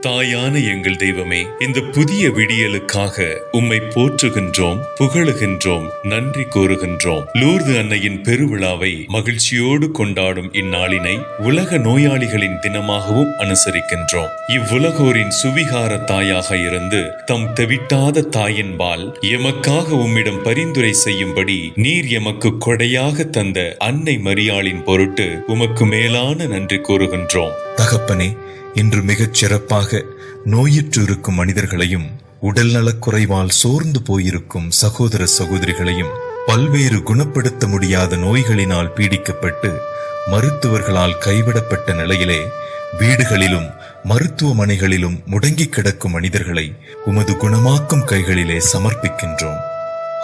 தாயான எங்கள் தெய்வமே, இந்த புதிய விடியலுக்காக உம்மை போற்றுகின்றோம், புகழுகின்றோம், நன்றி கூறுகின்றோம். லூர்து அன்னையின் பெருவிழாவை மகிழ்ச்சியோடு கொண்டாடும் இந்நாளினை உலக நோயாளிகளின் தினமாகவும் அனுசரிக்கின்றோம். இவ்வுலகோரின் சுவிகார தாயாக இருந்து தம் தெவிட்டாத தாயின்பால் எமக்காக உம்மிடம் பரிந்துரை செய்யும்படி நீர் எமக்கு கொடையாக தந்த அன்னை மரியாளின் பொருட்டு உமக்கு மேலான நன்றி கூறுகின்றோம். தகப்பனே, இன்று மிகச் சிறப்பாக நோயுற்று இருக்கும் மனிதர்களையும், உடல் நலக்குறைவால் சோர்ந்து போயிருக்கும் சகோதர சகோதரிகளையும், பல்வேறு குணப்படுத்த முடியாத நோய்களினால் பீடிக்கப்பட்டு மருத்துவர்களால் கைவிடப்பட்ட நிலையிலே வீடுகளிலும் மருத்துவமனைகளிலும் முடங்கி கிடக்கும் மனிதர்களை உமது குணமாக்கும் கைகளிலே சமர்ப்பிக்கின்றோம்.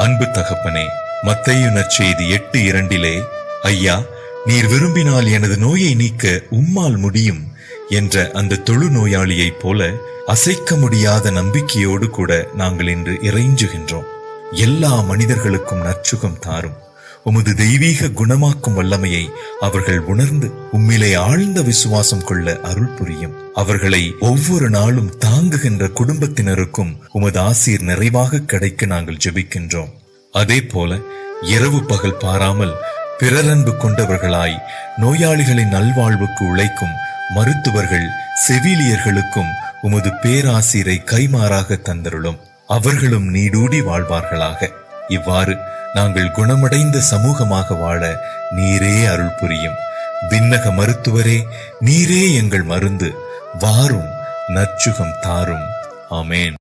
அன்பு தகப்பனே, மத்தேயு நற்செய்தி 8:2 ஐயா, நீர் விரும்பினால் எனது நோயை நீக்க உம்மால் முடியும் என்ற அந்த தொழு நோயாளியைப் போல அசைக்க முடியாத நம்பிக்கையோடு கூட நாங்கள் இன்று இறைஞ்சுகின்றோம். எல்லா மனிதர்களுக்கும் நற்சுகம் தாரும். உமது தெய்வீக குணமாக்கும் வல்லமையை அவர்கள் உணர்ந்து உம்மிலே ஆழ்ந்த விசுவாசம் கொள்ள அருள் புரியும். அவர்களை ஒவ்வொரு நாளும் தாங்குகின்ற குடும்பத்தினருக்கும் உமது ஆசீர் நிறைவாக கிடைக்க நாங்கள் ஜெபிக்கின்றோம். அதே போல இரவு பகல் பாராமல் பிறரன்பு கொண்டவர்களாய் நோயாளிகளின் நல்வாழ்வுக்கு உழைக்கும் மருத்துவர்கள், செவிலியர்களுக்கும் உமது பேராசீரை கைமாறாக தந்தருளும். அவர்களும் நீடூடி வாழ்வார்களாக. இவ்வாறு நாங்கள் குணமடைந்த சமூகமாக வாழ நீரே அருள் புரியும். விண்ணக மருத்துவரே, நீரே எங்கள் மருந்து. வாரும், நற்சுகம் தாரும். ஆமேன்.